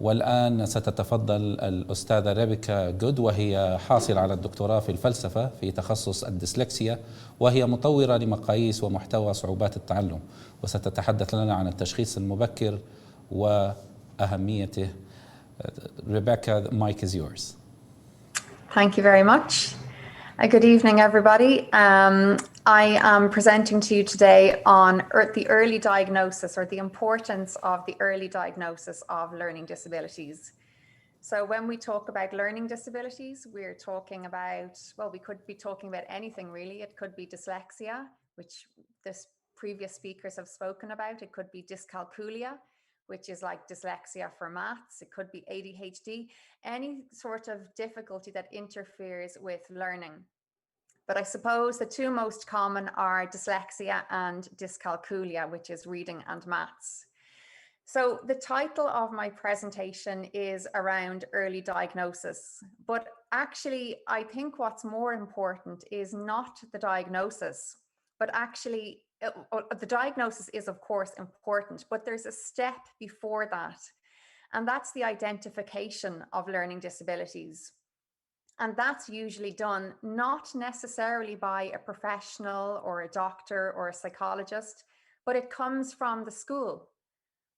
والآن ستتفضل الأستاذة ريبيكا قوود، وهي حاصلة على الدكتوراه في الفلسفة في تخصص الديسلكسيا، وهي مطورة لمقاييس ومحتوى صعوبات التعلم، وستتحدث لنا عن التشخيص المبكر وأهميته. Rebecca, the mic is yours. Thank you very much. Good evening, everybody. I am presenting to you today on the early diagnosis, or the importance of the early diagnosis of learning disabilities. So when we talk about learning disabilities, we're talking about, well, we could be talking about anything really. It could be dyslexia, which this previous speakers have spoken about. It could be dyscalculia, which is like dyslexia for maths. It could be ADHD, any sort of difficulty that interferes with learning. But I suppose the two most common are dyslexia and dyscalculia, which is reading and maths. So the title of my presentation is around early diagnosis, but actually I think what's more important is not the diagnosis, but actually the diagnosis is of course important, but there's a step before that, and that's the identification of learning disabilities. And that's usually done not necessarily by a professional or a doctor or a psychologist, but it comes from the school,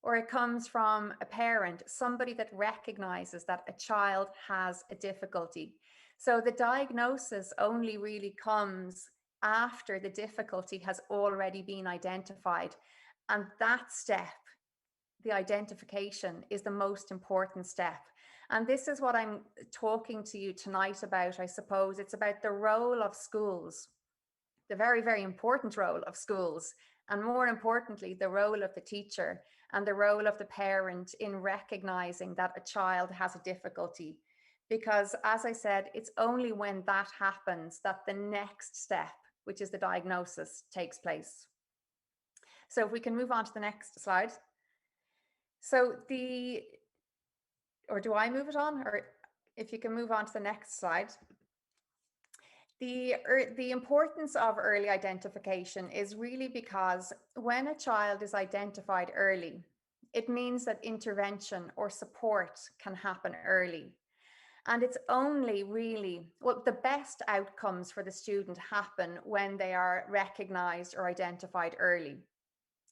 or it comes from a parent, somebody that recognizes that a child has a difficulty. So the diagnosis only really comes after the difficulty has already been identified. And that step, the identification, is the most important step. And this is what I'm talking to you tonight about, I suppose. It's about the role of schools, the very, very important role of schools, and more importantly, the role of the teacher and the role of the parent in recognizing that a child has a difficulty. Because as I said, it's only when that happens that the next step, which is the diagnosis, takes place. So if we can move on to the next slide. So or do I move it on? Or if you can move on to the next slide. The importance of early identification is really because when a child is identified early, it means that intervention or support can happen early. And it's only really, well, the best outcomes for the student happen when they are recognized or identified early.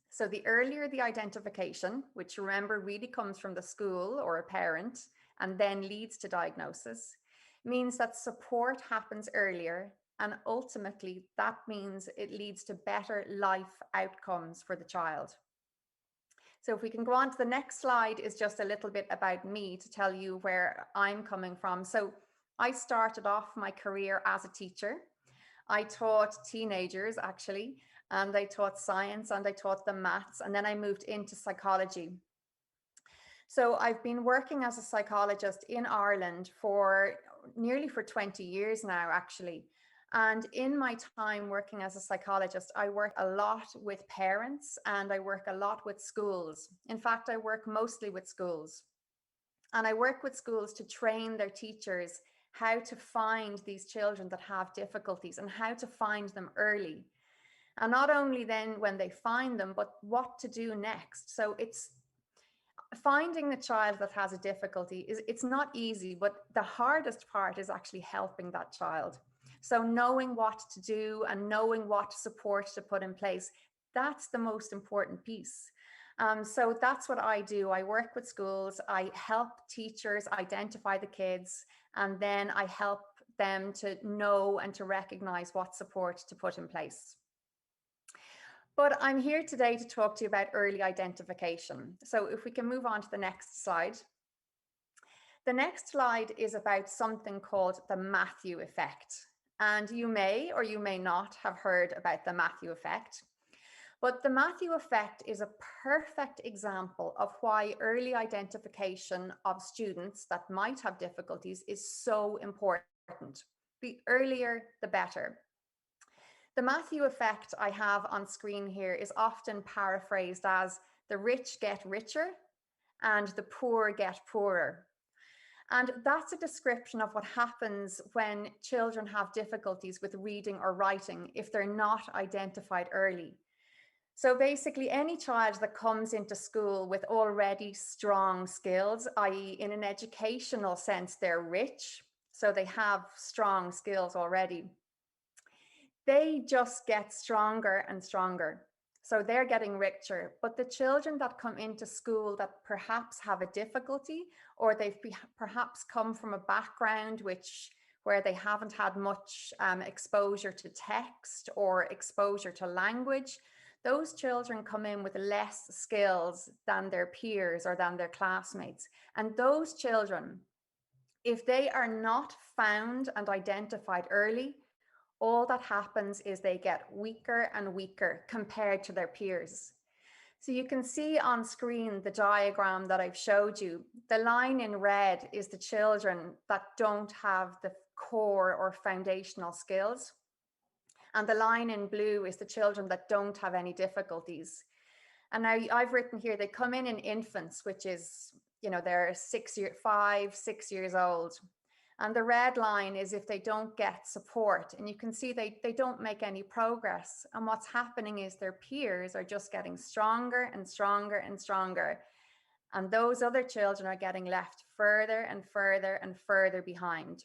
So the earlier the identification, which remember really comes from the school or a parent and then leads to diagnosis, means that support happens earlier, and ultimately that means it leads to better life outcomes for the child. So if we can go on to the next slide, is just a little bit about me to tell you where I'm coming from. So I started off my career as a teacher. I taught teenagers actually, and I taught science and I taught them maths, and then I moved into psychology. So I've been working as a psychologist in Ireland for nearly 20 years now, actually. And in my time working as a psychologist, I work a lot with parents and I work a lot with schools. In fact, I work mostly with schools. And I work with schools to train their teachers how to find these children that have difficulties and how to find them early. And not only then when they find them, but what to do next. So it's finding the child that has a difficulty it's not easy, but the hardest part is actually helping that child. So knowing what to do and knowing what support to put in place, that's the most important piece. So that's what I do. I work with schools, I help teachers identify the kids, and then I help them to know and to recognize what support to put in place. But I'm here today to talk to you about early identification. So if we can move on to the next slide. The next slide is about something called the Matthew effect. And you may or you may not have heard about the Matthew effect. But the Matthew effect is a perfect example of why early identification of students that might have difficulties is so important. The earlier, the better. The Matthew effect I have on screen here is often paraphrased as the rich get richer and the poor get poorer. And that's a description of what happens when children have difficulties with reading or writing if they're not identified early. So basically, any child that comes into school with already strong skills, i.e. in an educational sense, they're rich, so they have strong skills already, they just get stronger and stronger. So they're getting richer. But the children that come into school that perhaps have a difficulty, or they've perhaps come from a background where they haven't had much exposure to text or exposure to language, those children come in with less skills than their peers or than their classmates. And those children, if they are not found and identified early, all that happens is they get weaker and weaker compared to their peers. So you can see on screen the diagram that I've showed you. The line in red is the children that don't have the core or foundational skills. And the line in blue is the children that don't have any difficulties. And now I've written here, they come in infants, which is, they're 5, 6 years old. And the red line is if they don't get support, and you can see they don't make any progress. And what's happening is their peers are just getting stronger and stronger and stronger. And those other children are getting left further and further and further behind.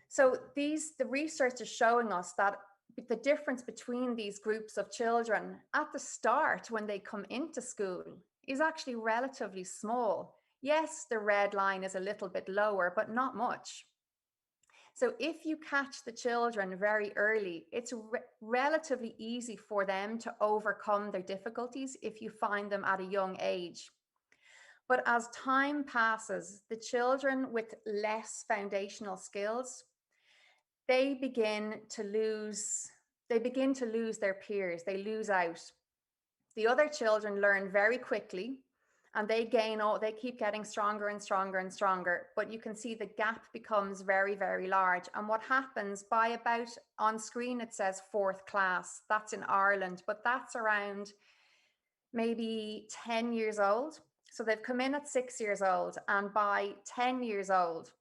So the research is showing us that the difference between these groups of children at the start when they come into school is actually relatively small. Yes, the red line is a little bit lower, but not much. So if you catch the children very early, it's relatively easy for them to overcome their difficulties if you find them at a young age. But as time passes, the children with less foundational skills, they begin to lose their peers. They lose out. The other children learn very quickly, and they keep getting stronger and stronger and stronger. But you can see the gap becomes very, very large. And what happens by about, on screen it says 4th class, that's in Ireland, but that's around maybe 10 years old. So they've come in at 6 years old, and by 10 years old,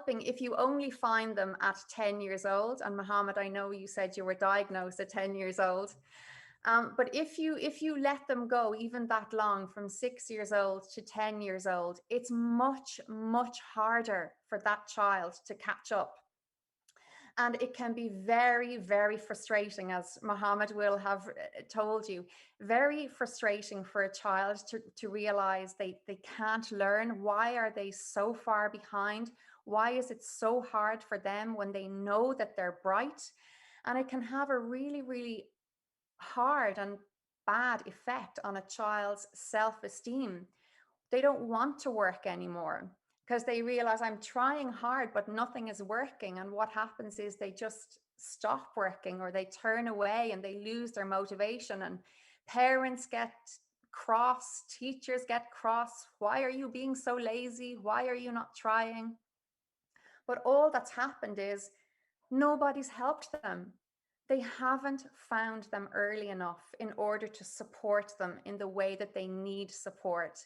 if you only find them at 10 years old, and Mohammed, I know you said you were diagnosed at 10 years old, but if you let them go even that long, from 6 years old to 10 years old, it's much, much harder for that child to catch up. And it can be very, very frustrating, as Mohammed will have told you, very frustrating for a child to realize they can't learn. Why are they so far behind? Why is it so hard for them when they know that they're bright? And it can have a really, really hard and bad effect on a child's self-esteem. They don't want to work anymore because they realize, I'm trying hard, but nothing is working. And what happens is they just stop working, or they turn away and they lose their motivation. And parents get cross, teachers get cross. Why are you being so lazy? Why are you not trying? But all that's happened is nobody's helped them. They haven't found them early enough in order to support them in the way that they need support.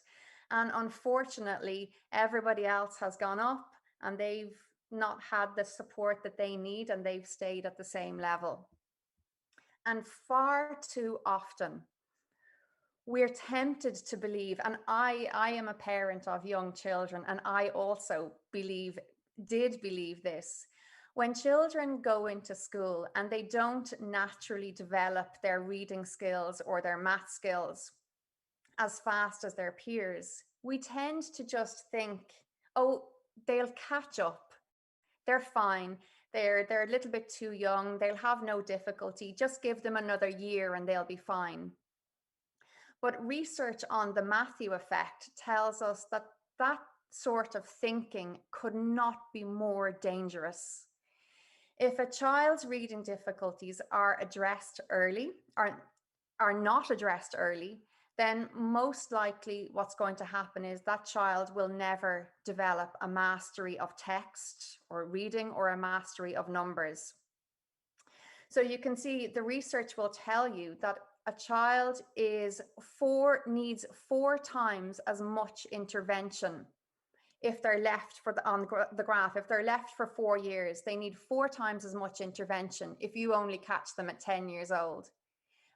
And unfortunately, everybody else has gone up and they've not had the support that they need, and they've stayed at the same level. And far too often, we're tempted to believe, and I am a parent of young children, and I also did believe this. When children go into school and they don't naturally develop their reading skills or their math skills as fast as their peers, we tend to just think, oh, they'll catch up. They're fine. They're a little bit too young. They'll have no difficulty. Just give them another year and they'll be fine. But research on the Matthew effect tells us that that sort of thinking could not be more dangerous. If a child's reading difficulties are addressed early, are not addressed early, then most likely what's going to happen is that child will never develop a mastery of text or reading, or a mastery of numbers. So you can see the research will tell you that a child needs 4 times as much intervention. If they're left on the graph, if they're left for 4 years, they need 4 times as much intervention if you only catch them at 10 years old.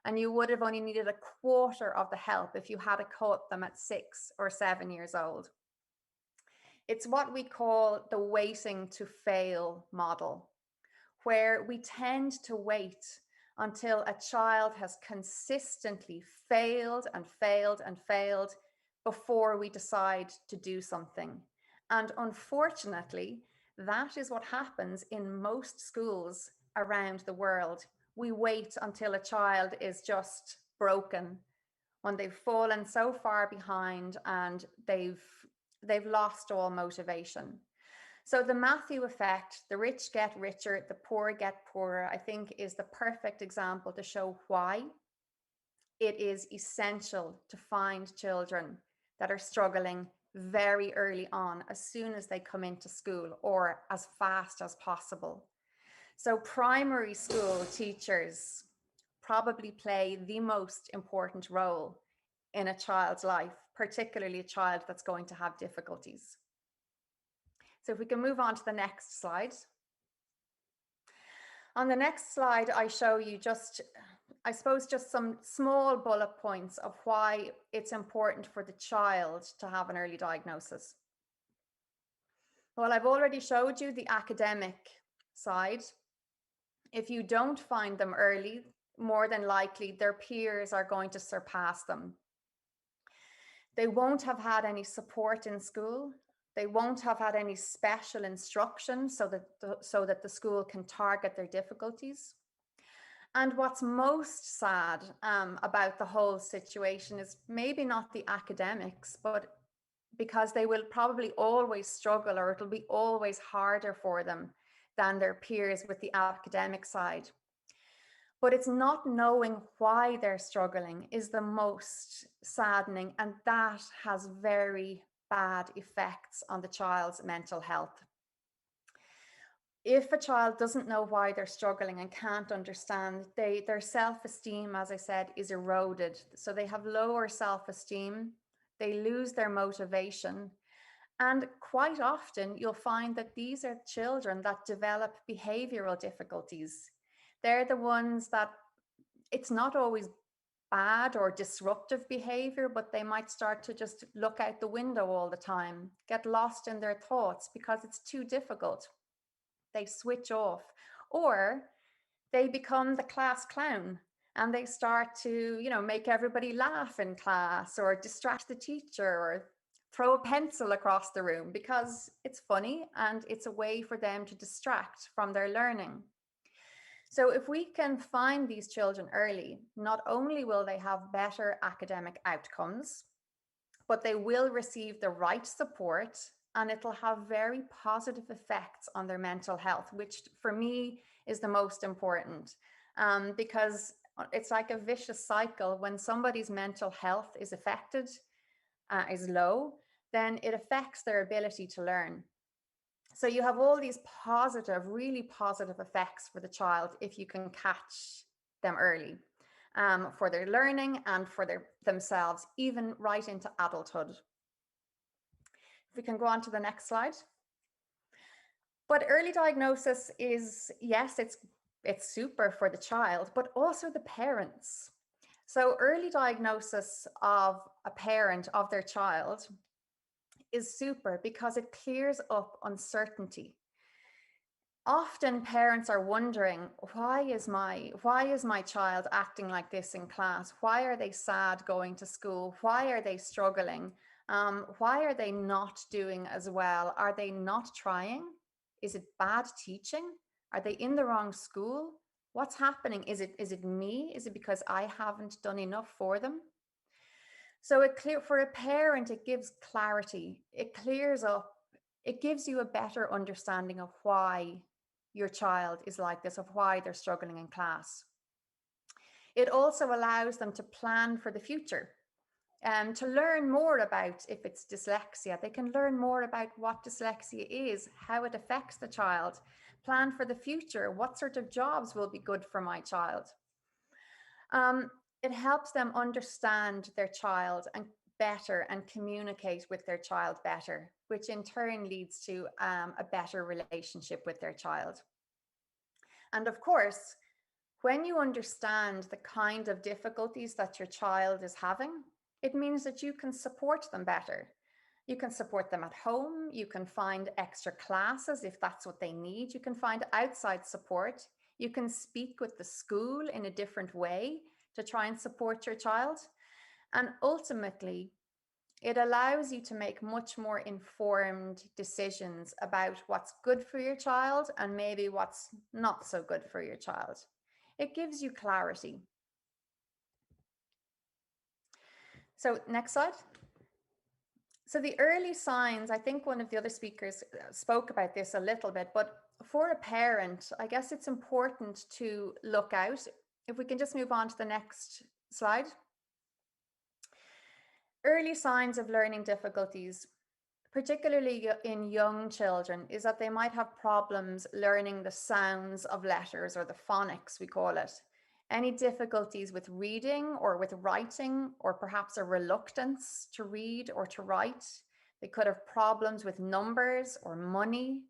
and you would have only needed a quarter of the help if you had caught them at 6 or 7 years old. It's what we call the waiting to fail model, where we tend to wait until a child has consistently failed and failed and failed before we decide to do something. And unfortunately, that is what happens in most schools around the world. We wait until a child is just broken, when they've fallen so far behind and they've lost all motivation. So the Matthew effect, the rich get richer, the poor get poorer, I think is the perfect example to show why it is essential to find children that are struggling very early on, as soon as they come into school, or as fast as possible. So primary school teachers probably play the most important role in a child's life, particularly a child that's going to have difficulties. So if we can move on to the next slide. On the next slide, I show you just some small bullet points of why it's important for the child to have an early diagnosis. Well, I've already showed you the academic side. If you don't find them early, more than likely their peers are going to surpass them. They won't have had any support in school. They won't have had any special instruction so that the school can target their difficulties. And what's most sad about the whole situation is maybe not the academics, but because they will probably always struggle, or it'll be always harder for them than their peers with the academic side. But it's not knowing why they're struggling is the most saddening, and that has very bad effects on the child's mental health. If a child doesn't know why they're struggling and can't understand, their self-esteem, as I said, is eroded. So they have lower self-esteem, they lose their motivation. And quite often you'll find that these are children that develop behavioral difficulties. They're the ones that it's not always bad or disruptive behavior, but they might start to just look out the window all the time, get lost in their thoughts because it's too difficult. They switch off, or they become the class clown and they start to, make everybody laugh in class, or distract the teacher, or throw a pencil across the room because it's funny and it's a way for them to distract from their learning. So if we can find these children early, not only will they have better academic outcomes, but they will receive the right support, and it'll have very positive effects on their mental health, which for me is the most important, because it's like a vicious cycle. When somebody's mental health is affected, is low, then it affects their ability to learn. So you have all these positive, really positive effects for the child if you can catch them early, for their learning and for themselves, even right into adulthood. If we can go on to the next slide. But early diagnosis is, yes, it's super for the child, but also the parents. So early diagnosis of a parent of their child is super because it clears up uncertainty. Often parents are wondering, why is my child acting like this in class? Why are they sad going to school? Why are they struggling? Why are they not doing as well? Are they not trying? Is it bad teaching? Are they in the wrong school? What's happening? Is it me? Is it because I haven't done enough for them? So for a parent, it gives clarity. It clears up. It gives you a better understanding of why your child is like this, of why they're struggling in class. It also allows them to plan for the future, to learn more about if it's dyslexia. They can learn more about what dyslexia is, how it affects the child, plan for the future, what sort of jobs will be good for my child. It helps them understand their child better and communicate with their child better, which in turn leads to a better relationship with their child. And of course, When you understand the kind of difficulties that your child is having, it means that you can support them better. You can support them at home. You can find extra classes if that's what they need. You can find outside support. You can speak with the school in a different way to try and support your child. And ultimately, it allows you to make much more informed decisions about what's good for your child and maybe what's not so good for your child. It gives you clarity. So next slide. So the early signs, I think one of the other speakers spoke about this a little bit, but for a parent, I guess it's important to look out. If we can just move on to the next slide. Early signs of learning difficulties, particularly in young children, is that they might have problems learning the sounds of letters, or the phonics, we call it. Any difficulties with reading or with writing, or perhaps a reluctance to read or to write. They could have problems with numbers or money,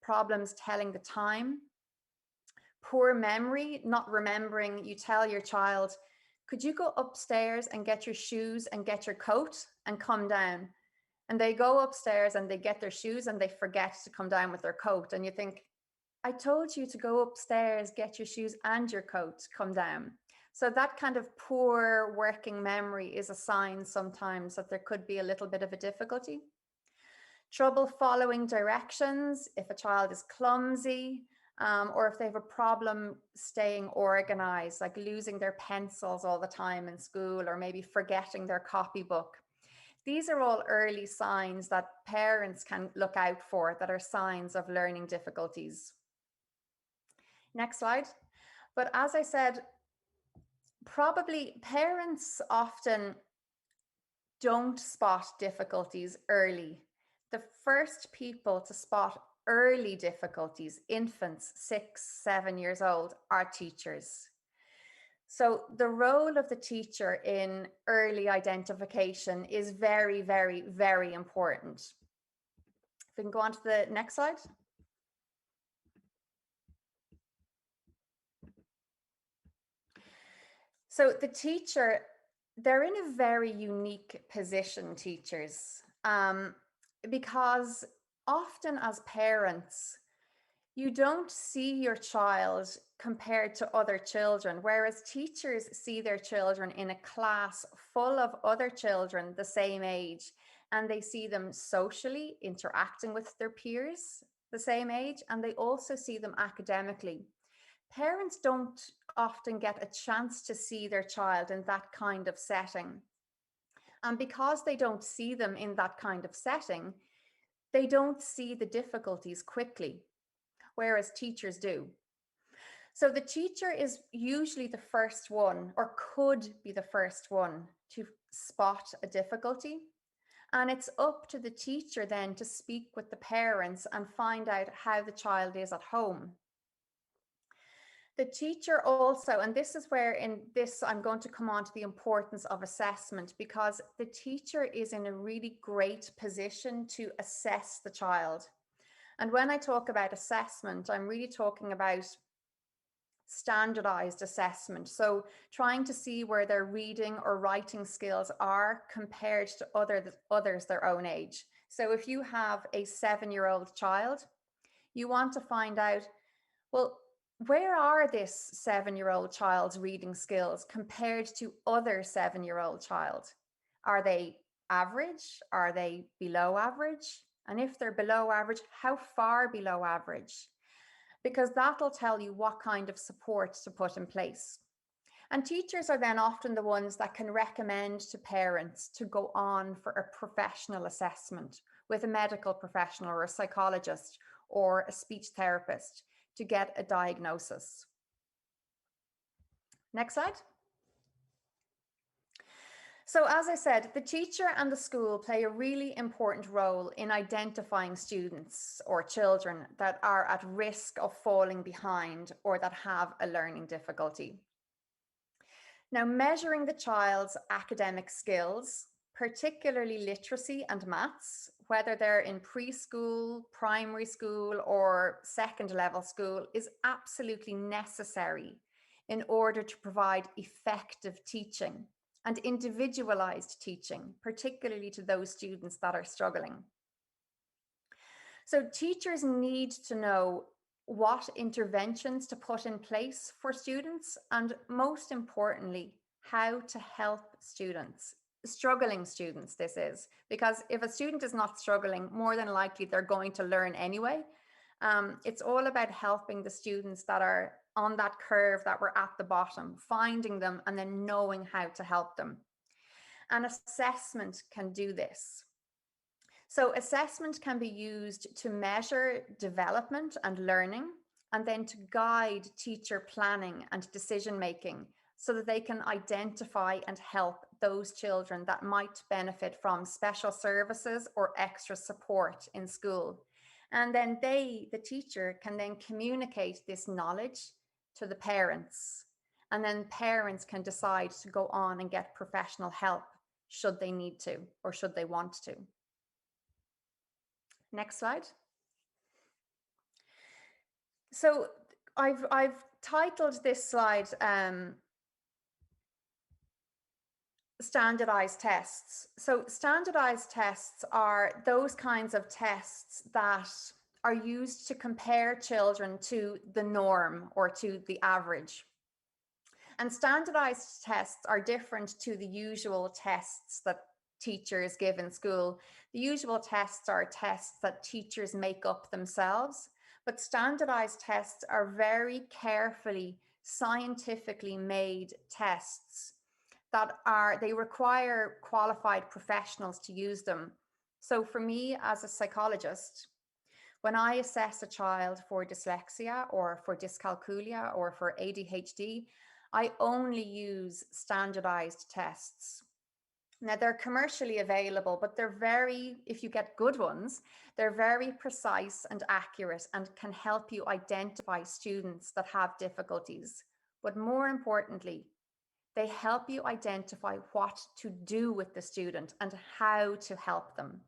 problems telling the time. Poor memory, not remembering. You tell your child, could you go upstairs and get your shoes and get your coat and come down? And they go upstairs and they get their shoes and they forget to come down with their coat. And you think, I told you to go upstairs, get your shoes and your coat, come down. So that kind of poor working memory is a sign sometimes that there could be a little bit of a difficulty. Trouble following directions, if a child is clumsy, or if they have a problem staying organized, like losing their pencils all the time in school, or maybe forgetting their copybook. These are all early signs that parents can look out for that are signs of learning difficulties. Next slide. But as I said, probably parents often don't spot difficulties early. The first people to spot early difficulties, infants 6, 7 years old, are teachers. So the role of the teacher in early identification is very, very, very important. If we can go on to the next slide. So the teacher, they're in a very unique position, teachers, because often as parents, you don't see your child compared to other children, whereas teachers see their children in a class full of other children the same age, and they see them socially interacting with their peers the same age, and they also see them academically. Parents don't often get a chance to see their child in that kind of setting. And because they don't see them in that kind of setting, they don't see the difficulties quickly, whereas teachers do. So the teacher is usually the first one, or could be the first one, to spot a difficulty. And it's up to the teacher then to speak with the parents and find out how the child is at home. The teacher also, and this is where in this I'm going to come on to the importance of assessment, because the teacher is in a really great position to assess the child. And when I talk about assessment, I'm really talking about standardized assessment. So trying to see where their reading or writing skills are compared to others their own age. So if you have a 7-year-old child, you want to find out, well, where are this 7-year-old child's reading skills compared to other 7-year-old child? Are they average? Are they below average? And if they're below average, how far below average? Because that'll tell you what kind of support to put in place. And teachers are then often the ones that can recommend to parents to go on for a professional assessment with a medical professional or a psychologist or a speech therapist to get a diagnosis. Next slide. So as I said, the teacher and the school play a really important role in identifying students or children that are at risk of falling behind or that have a learning difficulty. Now, measuring the child's academic skills, particularly literacy and maths, whether they're in preschool, primary school, or second level school, is absolutely necessary in order to provide effective teaching and individualized teaching, particularly to those students that are struggling. So teachers need to know what interventions to put in place for students, and most importantly, how to help students, struggling students this is, because if a student is not struggling, more than likely they're going to learn anyway. It's all about helping the students that are on that curve that were at the bottom, finding them and then knowing how to help them. And assessment can do this. So assessment can be used to measure development and learning, and then to guide teacher planning and decision making so that they can identify and help those children that might benefit from special services or extra support in school. And then the teacher, can then communicate this knowledge to the parents. And then parents can decide to go on and get professional help should they need to or should they want to. Next slide. So I've titled this slide standardized tests. So standardized tests are those kinds of tests that are used to compare children to the norm or to the average. And standardized tests are different to the usual tests that teachers give in school. The usual tests are tests that teachers make up themselves, but standardized tests are very carefully, scientifically made tests they require qualified professionals to use them. So for me as a psychologist, when I assess a child for dyslexia or for dyscalculia or for ADHD, I only use standardized tests. Now they're commercially available, but they're if you get good ones, they're very precise and accurate and can help you identify students that have difficulties. But more importantly, they help you identify what to do with the student and how to help them.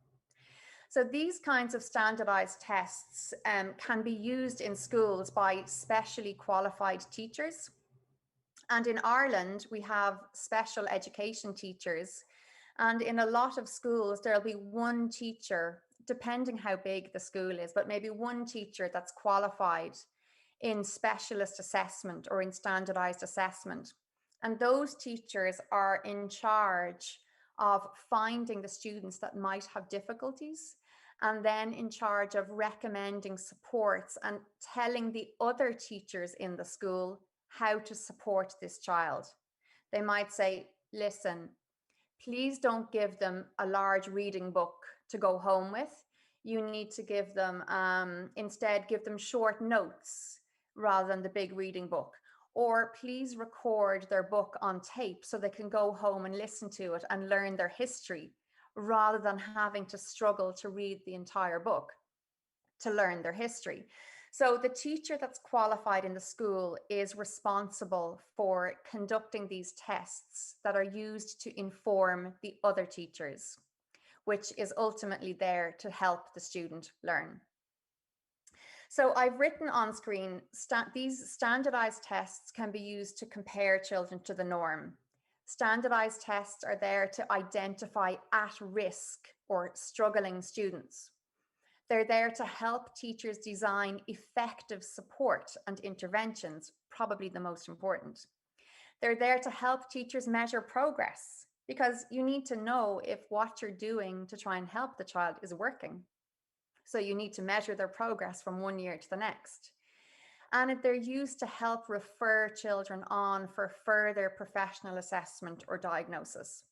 So these kinds of standardized tests can be used in schools by specially qualified teachers. And in Ireland, we have special education teachers. And in a lot of schools, there'll be one teacher, depending how big the school is, but maybe one teacher that's qualified in specialist assessment or in standardized assessment. And those teachers are in charge of finding the students that might have difficulties, and then in charge of recommending supports and telling the other teachers in the school how to support this child. They might say, listen, please don't give them a large reading book to go home with. You need to give them, instead, give them short notes rather than the big reading book. Or please record their book on tape so they can go home and listen to it and learn their history rather than having to struggle to read the entire book to learn their history. So the teacher that's qualified in the school is responsible for conducting these tests that are used to inform the other teachers, which is ultimately there to help the student learn. So I've written on screen, these standardized tests can be used to compare children to the norm. Standardized tests are there to identify at-risk or struggling students. They're there to help teachers design effective support and interventions, probably the most important. They're there to help teachers measure progress, because you need to know if what you're doing to try and help the child is working. So you need to measure their progress from one year to the next. And they're used to help refer children on for further professional assessment or diagnosis.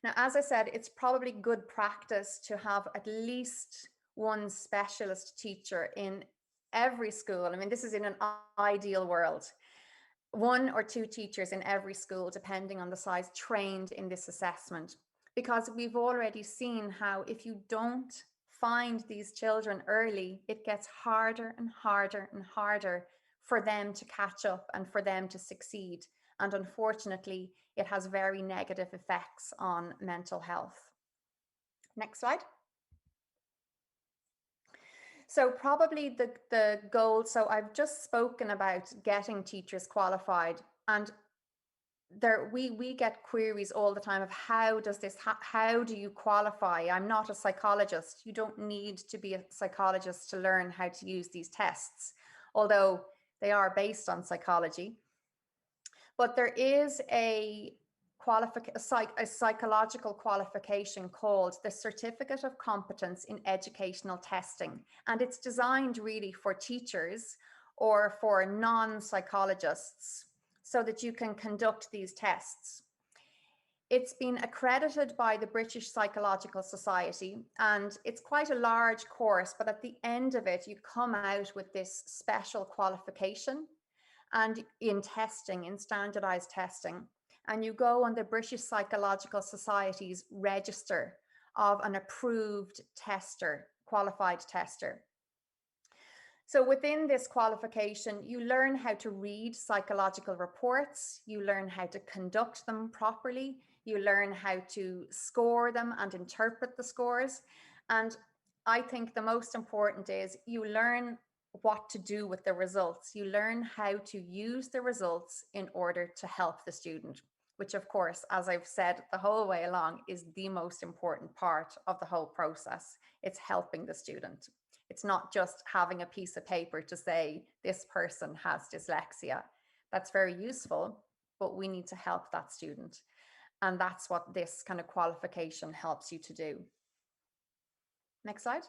Now, as I said, it's probably good practice to have at least one specialist teacher in every school. I mean, this is in an ideal world. One or two teachers in every school, depending on the size, trained in this assessment. Because we've already seen how if you don't find these children early, it gets harder and harder and harder for them to catch up and for them to succeed. And unfortunately, it has very negative effects on mental health. Next slide. So probably the goal, so I've just spoken about getting teachers qualified, and we get queries all the time of how do you qualify? I'm not a psychologist. You don't need to be a psychologist to learn how to use these tests, although they are based on psychology. But there is a psychological qualification called the Certificate of Competence in Educational Testing. And it's designed really for teachers or for non-psychologists so that you can conduct these tests. It's been accredited by the British Psychological Society, and it's quite a large course, but at the end of it, you come out with this special qualification and in testing, in standardized testing. And you go on the British Psychological Society's register of an approved tester, qualified tester. So within this qualification, you learn how to read psychological reports, you learn how to conduct them properly, you learn how to score them and interpret the scores. And I think the most important is you learn what to do with the results. You learn how to use the results in order to help the student, which of course, as I've said the whole way along, is the most important part of the whole process. It's helping the student. It's not just having a piece of paper to say this person has dyslexia. That's very useful, but we need to help that student. And that's what this kind of qualification helps you to do. Next slide.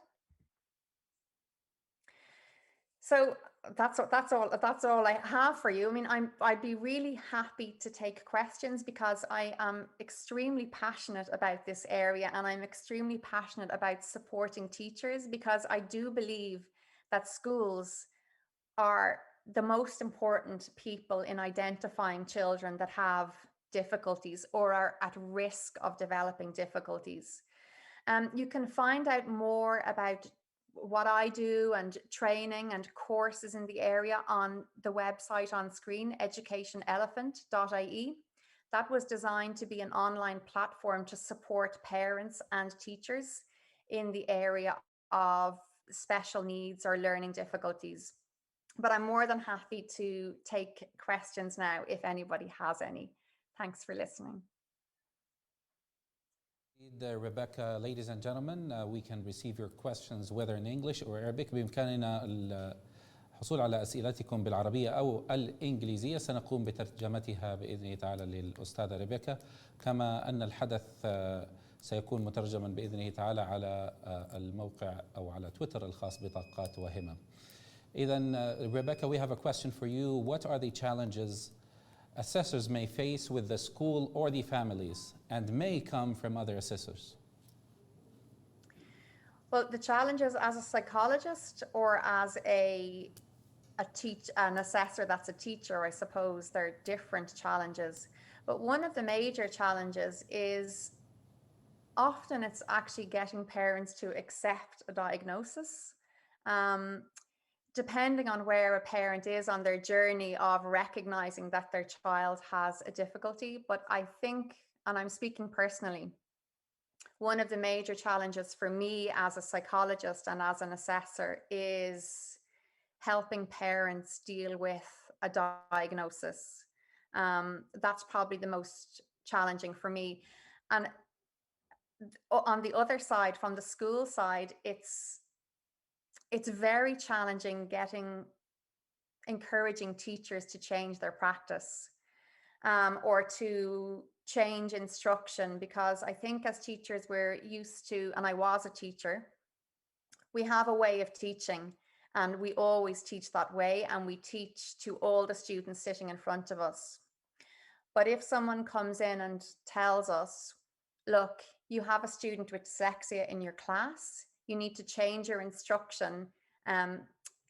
So that's all I have for you. I mean, I'd be really happy to take questions because I am extremely passionate about this area, and I'm extremely passionate about supporting teachers because I do believe that schools are the most important people in identifying children that have difficulties or are at risk of developing difficulties. You can find out more about what I do and training and courses in the area on the website on screen, educationelephant.ie. That was designed to be an online platform to support parents and teachers in the area of special needs or learning difficulties. But I'm more than happy to take questions now if anybody has any. Thanks for listening. Rebecca, ladies and gentlemen, we can receive your questions whether in English or Arabic. بإمكاننا الحصول على أسئلتكم بالعربية أو الإنجليزية. سنقوم بترجمتها بإذن الله تعالى للأستاذة ريبيكا، كما أن الحدث سيكون مترجما بإذن الله تعالى على الموقع أو على تويتر الخاص بطاقات وهمم. إذن Rebecca, we have a question for you. What are the challenges assessors may face with the school or the families and may come from other assessors? Well, the challenges as a psychologist or as an assessor that's a teacher, I suppose they're different challenges. But one of the major challenges is often it's actually getting parents to accept a diagnosis. Depending on where a parent is on their journey of recognizing that their child has a difficulty. But I think, and I'm speaking personally, one of the major challenges for me as a psychologist and as an assessor is helping parents deal with a diagnosis. That's probably the most challenging for me. And on the other side, from the school side, it's very challenging encouraging teachers to change their practice or to change instruction, because I think as teachers we're used to, and I was a teacher, we have a way of teaching and we always teach that way and we teach to all the students sitting in front of us. But if someone comes in and tells us, look, you have a student with dyslexia in your class, you need to change your instruction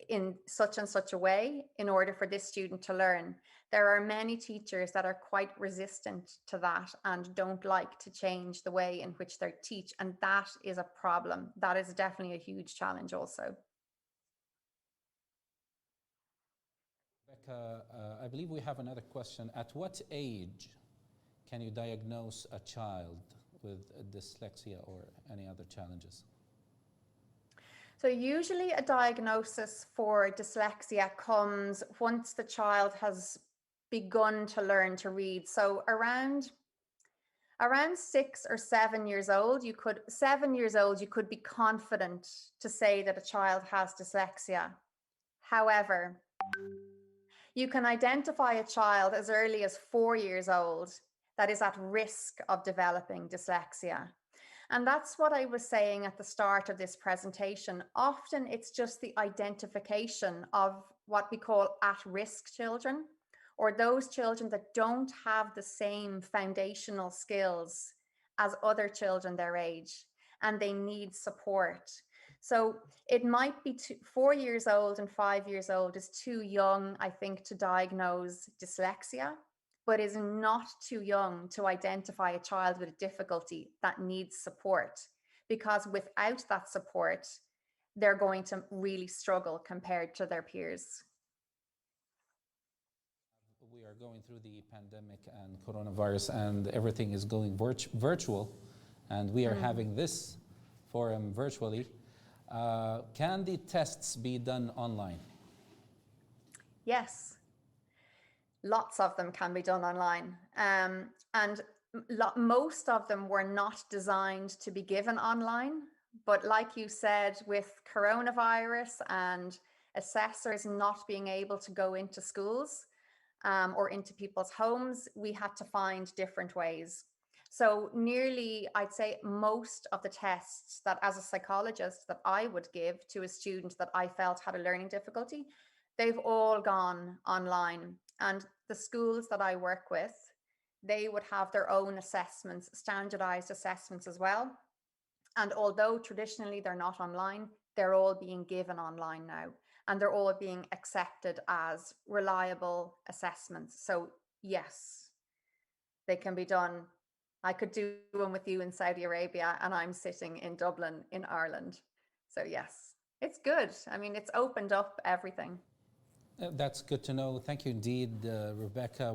in such and such a way in order for this student to learn. There are many teachers that are quite resistant to that and don't like to change the way in which they teach. And that is a problem. That is definitely a huge challenge also. Rebecca, I believe we have another question. At what age can you diagnose a child with dyslexia or any other challenges? So usually a diagnosis for dyslexia comes once the child has begun to learn to read. So around 6 or 7 years old, you could be confident to say that a child has dyslexia. However, you can identify a child as early as 4 years old that is at risk of developing dyslexia. And that's what I was saying at the start of this presentation. Often it's just the identification of what we call at-risk children, or those children that don't have the same foundational skills as other children their age, and they need support. So it might be 4 years old and 5 years old is too young, I think, to diagnose dyslexia, but is not too young to identify a child with a difficulty that needs support, because without that support, they're going to really struggle compared to their peers. We are going through the pandemic and coronavirus, and everything is going virtual, and we are having this forum virtually. Can the tests be done online? Yes. Lots of them can be done online. And most of them were not designed to be given online. But like you said, with coronavirus and assessors not being able to go into schools or into people's homes, we had to find different ways. So nearly, I'd say most of the tests that as a psychologist that I would give to a student that I felt had a learning difficulty, they've all gone online. And the schools that I work with, they would have their own assessments, standardized assessments as well. And although traditionally they're not online, they're all being given online now. And they're all being accepted as reliable assessments. So yes, they can be done. I could do one with you in Saudi Arabia, and I'm sitting in Dublin in Ireland. So yes, it's good. I mean, it's opened up everything. That's good to know. Thank you indeed, Rebecca.